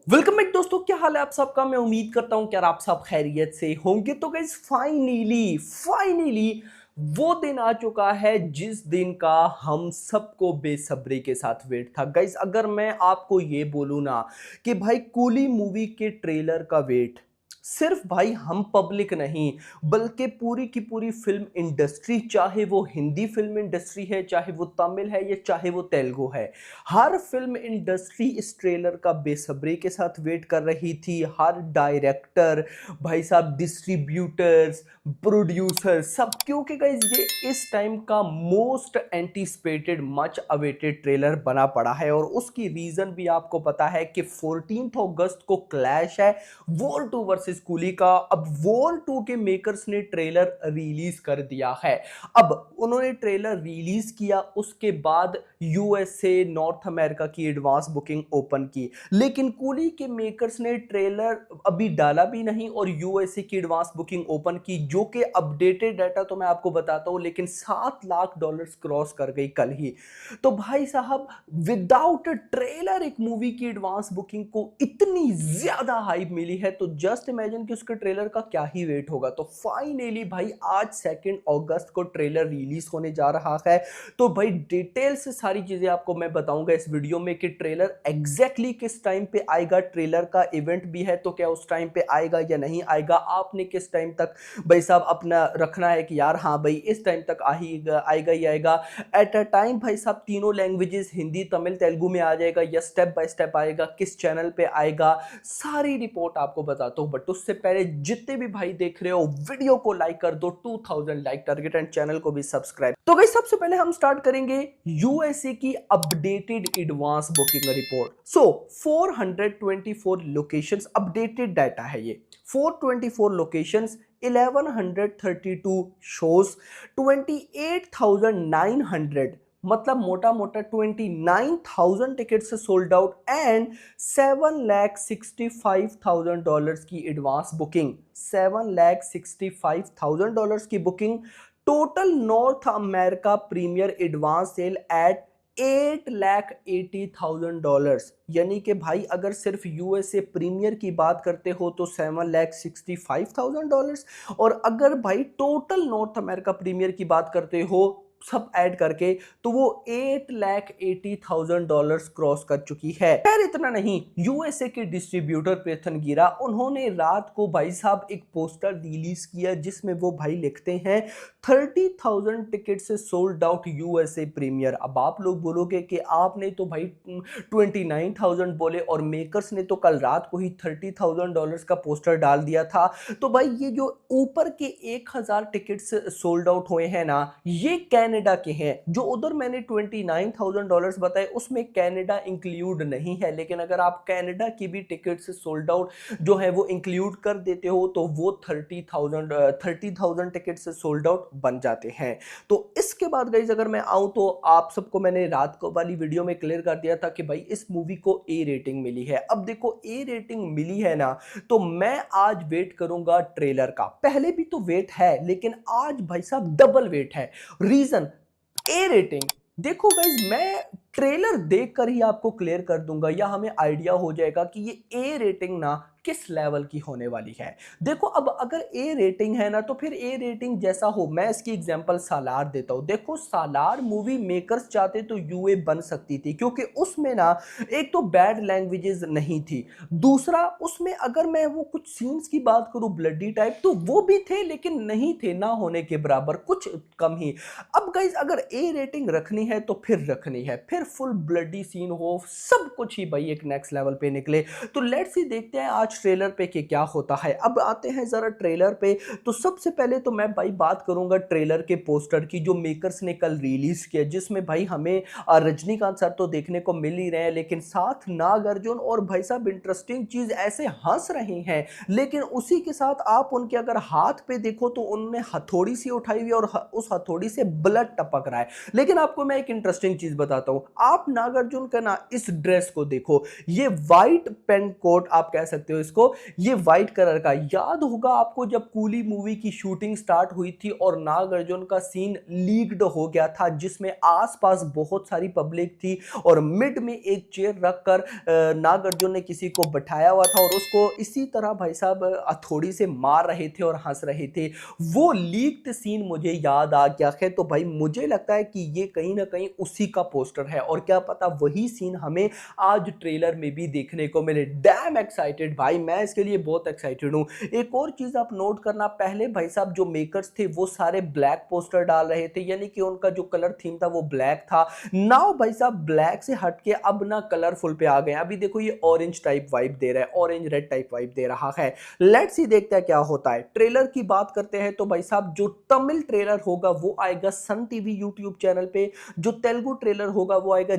Welcome back दोस्तों, क्या हाल है आप सबका। मैं उम्मीद करता हूं कि यार आप सब खैरियत से होंगे। तो गाइस फाइनली वो दिन आ चुका है जिस दिन का हम सबको बेसब्री के साथ वेट था। गाइस अगर मैं आपको ये बोलूं ना कि भाई कूली मूवी के ट्रेलर का वेट सिर्फ भाई हम पब्लिक नहीं बल्कि पूरी की पूरी फिल्म इंडस्ट्री, चाहे वो हिंदी फिल्म इंडस्ट्री है, चाहे वो तमिल है या चाहे वो तेलुगु है, हर फिल्म इंडस्ट्री इस ट्रेलर का बेसब्री के साथ वेट कर रही थी। हर डायरेक्टर, भाई साहब, डिस्ट्रीब्यूटर्स, प्रोड्यूसर सब, क्योंकि गाइस ये इस टाइम का most anticipated much awaited trailer बना पड़ा है। और उसकी रीजन भी आपको पता है कि 14 अगस्त को क्लैश है वॉर 2 वर्सेस कूली का। अब वॉर 2 के मेकर्स ने ट्रेलर रिलीज कर दिया है। अब उन्होंने ट्रेलर रिलीज किया, उसके बाद यूएसए नॉर्थ अमेरिका की एडवांस बुकिंग ओपन की, लेकिन कूली के मेकर्स ने ट्रेलर अभी डाला भी नहीं और यूएसए की एडवांस बुकिंग ओपन की, जो कि अपडेटेड डाटा तो मैं आपको बताता हूं, लेकिन $7 लाख क्रॉस कर गई कल ही। तो भाई साहब, विदाउट ट्रेलर एक मूवी की एडवांस बुकिंग को इतनी ज्यादा हाइप मिली है, तो जस्ट इमेजिन कि उसके ट्रेलर का क्या ही वेट होगा। तो फाइनली भाई आज 2 अगस्त को ट्रेलर रिलीज होने जा रहा है। तो भाई डिटेल से सारी चीजें आपको मैं बताऊंगा इस वीडियो में कि ट्रेलर एग्जैक्टली किस टाइम पे आएगा, ट्रेलर का इवेंट भी है तो क्या उस टाइम पे आएगा या नहीं आएगा, आपने किस टाइम तक भाई साहब अपना रखना है कि यार हाँ भाई इस टाइम तक आएगा ही आएगा। एट अ टाइम भाई साहब तीनों लैंग्वेजेस हिंदी तमिल तेलुगु में आ जाएगा या स्टेप बाय स्टेप आएगा, किस चैनल पे आएगा, सारी रिपोर्ट आपको बताता हूं। बट उससे पहले जितने भी भाई देख रहे हो वीडियो को लाइक कर दो, 2000 लाइक टारगेट, एंड चैनल को भी सब्सक्राइब। तो गाइस सबसे पहले हम स्टार्ट करेंगे यूएसए की अपडेटेड एडवांस बुकिंग रिपोर्ट। सो 424 लोकेशंस, अपडेटेड डाटा है ये। 424 लोकेशंस, 1132 शोज, 28,900, मतलब मोटा मोटा 29,000 टिकट से सोल्ड आउट, एंड $7,65,000 की एडवांस बुकिंग, $7,65,000 की booking. Total North America premiere advance sale at $8,80,000। यानी कि भाई अगर सिर्फ यूएसए प्रीमियर की बात करते हो तो $7,65,000, और अगर भाई टोटल नॉर्थ अमेरिका प्रीमियर की बात करते हो सब ऐड करके तो वो $8,80,000 क्रॉस कर चुकी है। खैर इतना नहीं, यूएसए के डिस्ट्रीब्यूटर पेथन गिरा, उन्होंने रात को भाई साहब एक पोस्टर रिलीज किया जिसमें वो भाई लिखते हैं 30,000 टिकट से सोल्ड आउट यूएसए प्रीमियर। अब आप लोग बोलोगे कि आपने तो भाई 29,000 बोले और मेकर्स ने तो कल रात को ही $30,000 का पोस्टर डाल दिया था। तो भाई ये जो ऊपर के 1,000 टिकट्स सोल्ड आउट हुए हैं ना, ये कनाडा के हैं। जो उधर मैंने $29,000 बताए उसमें कनाडा इंक्लूड नहीं है, लेकिन अगर आप कनाडा की भी टिकट से सोल्ड आउट जो है वो इंक्लूड कर देते हो तो वो 30,000 टिकट से सोल्ड आउट बन जाते हैं। तो इसके बाद गाइस अगर मैं आऊं तो आप सबको मैंने रात को वाली वीडियो में क्लियर कर दिया था कि भाई इस मूवी को ए रेटिंग मिली है। अब देखो ए रेटिंग मिली है ना, तो मैं आज वेट करूंगा ट्रेलर का। पहले भी तो वेट है लेकिन आज भाई साहब डबल वेट है। Reason A rating. देखो गाइज मैं ट्रेलर देखकर ही आपको क्लियर कर दूंगा या हमें आइडिया हो जाएगा कि ये ए रेटिंग ना किस लेवल की होने वाली है। देखो अब अगर ए रेटिंग है ना तो फिर ए रेटिंग जैसा हो, मैं इसकी एग्जांपल सालार देता हूं। देखो सालार मूवी मेकर्स चाहते तो यूए बन सकती थी, क्योंकि उसमें ना एक तो बैड लैंग्वेजेस नहीं थी, दूसरा उसमें अगर मैं वो कुछ सीन्स की बात करूं ब्लडी टाइप तो वो भी थे लेकिन नहीं थे ना होने के बराबर, कुछ कम ही। अब गाइज अगर ए रेटिंग रखनी है तो फिर रखनी है, फिर फुल ब्लडी सीन हो, सब कुछ ही भाई एक नेक्स्ट लेवल पे निकले। तो लेट्स सी देखते हैं आज ट्रेलर पे कि क्या होता है। अब आते हैं जरा ट्रेलर पे। तो सबसे पहले तो मैं भाई बात करूंगा ट्रेलर के पोस्टर की जो मेकर्स ने कल रिलीज किया, जिसमें भाई हमें रजनीकांत सर तो देखने को मिल ही रहे हैं, लेकिन साथ नागार्जुन, और भाई साहब इंटरेस्टिंग चीज ऐसे हंस रहे हैं लेकिन उसी के साथ आप उनके अगर हाथ पे देखो तो उन्होंने हथौड़ी सी उठाई हुई और उस हथौड़ी से ब्लड टपक रहा है। लेकिन आपको मैं एक इंटरेस्टिंग चीज बताता हूं, आप नागार्जुन का ना इस ड्रेस को देखो, ये व्हाइट पेंट कोट आप कह सकते हो इसको, ये व्हाइट कलर का। याद होगा आपको जब कूली मूवी की शूटिंग स्टार्ट हुई थी और नागार्जुन का सीन लीक्ड हो गया था जिसमें आसपास बहुत सारी पब्लिक थी और मिड में एक चेयर रखकर नागार्जुन ने किसी को बैठाया हुआ था और उसको इसी तरह भाई साहब हथौड़ी से मार रहे थे और हंस रहे थे। वो लीक्ड सीन मुझे याद आ गया है, तो भाई मुझे लगता है कि ये कहीं ना कहीं उसी का पोस्टर है और क्या पता वही सीन हमें आज ट्रेलर में भी देखने को मिले। डैम एक्साइटेड भाई, मैं इसके लिए बहुत एक्साइटेड हूं। एक और चीज आप नोट करना, पहले भाई साहब जो मेकर्स थे वो सारे ब्लैक पोस्टर डाल रहे थे, यानी कि उनका जो कलर थीम था वो ब्लैक था। नाउ भाई साहब ब्लैक से हटके अब ना कलरफुल पे आ गए। अभी देखो ये ऑरेंज टाइप वाइब दे रहा है, ऑरेंज रेड टाइप वाइब दे रहा है। लेट्स सी देखते हैं क्या होता है। ट्रेलर की बात करते हैं तो भाई साहब जो तमिल ट्रेलर होगा वो आएगा सन टीवी यूट्यूब चैनल पे, जो तेलुगु ट्रेलर होगा वो आएगा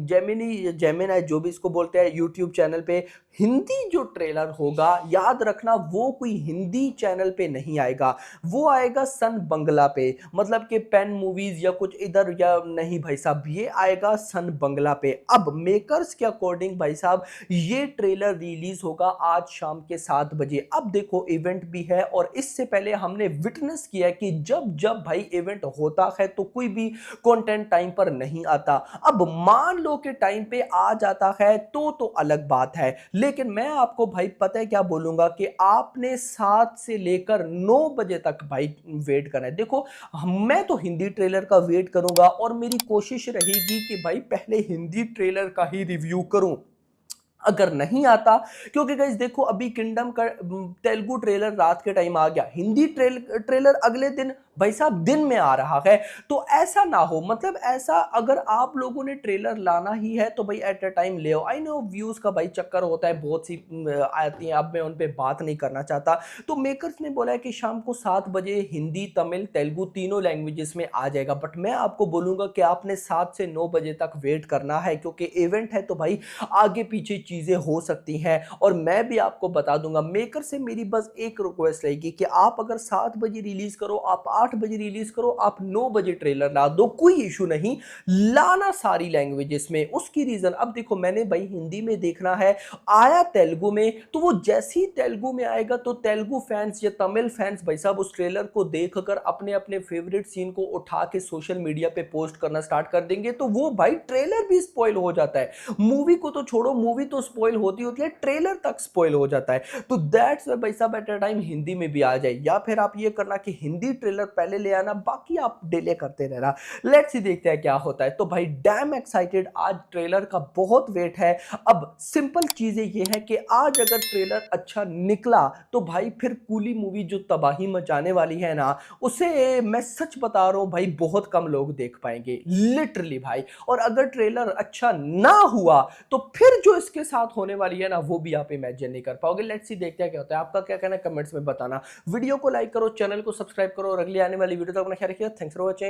जेमिनी जो भी इसको बोलते हैं यूट्यूब चैनल पे। हिंदी जो ट्रेलर होगा याद रखना वो कोई हिंदी चैनल पे नहीं आएगा, वो आएगा सन बंगला पे, मतलब कि पेन मूवीज या कुछ इधर या नहीं भाई साहब, ये आएगा सन बंगला पे। अब मेकर्स के अकॉर्डिंग भाई साहब ये ट्रेलर रिलीज होगा आज शाम के 7 बजे। अब देखो इवेंट भी है और इससे पहले हमने विटनेस किया कि जब जब भाई इवेंट होता है तो कोई भी कंटेंट टाइम पर नहीं आता। अब मान लो कि टाइम पे आ जाता है तो अलग बात है, लेकिन मैं आपको भाई पता है क्या बोलूंगा कि आपने 7 से लेकर 9 बजे तक भाई वेट करना है। देखो मैं तो हिंदी ट्रेलर का वेट करूंगा और मेरी कोशिश रहेगी कि भाई पहले हिंदी ट्रेलर का ही रिव्यू करूं अगर नहीं आता, क्योंकि गाइस देखो अभी किंगडम का तेलुगु ट्रेलर रात के टाइम आ गया, हिंदी ट्रेलर अगले दिन भाई साहब दिन में आ रहा है। तो ऐसा ना हो, मतलब ऐसा अगर आप लोगों ने ट्रेलर लाना ही है तो भाई एट अ टाइम ले आओ। आई नो व्यूज का भाई चक्कर होता है, बहुत सी आती हैं, अब मैं उन पे बात नहीं करना चाहता। तो मेकर्स ने बोला है कि शाम को 7 बजे हिंदी तमिल तेलुगु तीनों लैंग्वेजेस में आ जाएगा, बट मैं आपको बोलूंगा कि आपने 7 से 9 बजे तक वेट करना है, क्योंकि इवेंट है तो भाई आगे पीछे चीजें हो सकती हैं। और मैं भी आपको बता दूंगा, मेकर से मेरी बस एक रिक्वेस्ट रहेगी कि आप अगर 7 बजे रिलीज करो, आप 8 बजे रिलीज करो, आप 9 बजे ट्रेलर ला दो, कोई इशू नहीं, लाना सारी लैंग्वेजेस में। उसकी रीजन अब देखो, मैंने भाई हिंदी में देखना है, आया तेलुगु में, तो वो जैसे ही तेलुगु में आएगा तो तेलुगु फैंस या तमिल फैंस भाई साहब उस ट्रेलर को देखकर अपने अपने फेवरेट सीन को उठा के सोशल मीडिया पे पोस्ट करना स्टार्ट कर देंगे, तो वो भाई ट्रेलर भी स्पॉइल हो जाता है। मूवी को तो छोड़ो, मूवी तो स्पॉइल होती है, ट्रेलर तक स्पॉइल हो जाता है। तो दैट्स व्हाई भाई साहब एट अ टाइम हिंदी में भी आ जाए, या फिर आप ये करना कि हिंदी ट्रेलर पहले ले आना, बाकी आप डिले करते रहना। लेट्स सी देखते हैं क्या होता है। तो भाई डैम एक्साइटेड, आज ट्रेलर का बहुत वेट है। अब सिंपल चीजें ये है कि आज अगर ट्रेलर अच्छा निकला तो भाई फिर कूली मूवी जो तबाही मचाने वाली है ना, उसे मैं सच बता रहा हूं भाई बहुत कम लोग देख पाएंगे, लिटरली भाई। और अगर ट्रेलर अच्छा ना हुआ तो फिर जो इसके साथ होने वाली है ना वो भी आप इमेजिन नहीं कर पाओगे। लेट्स सी देखते हैं क्या होता है। आपका क्या कहना है कमेंट्स में बताना, वीडियो को लाइक करो, चैनल को सब्सक्राइब करो और अगली आने वाली वीडियो तक अपना ख्याल रखिए। Thanks for watching.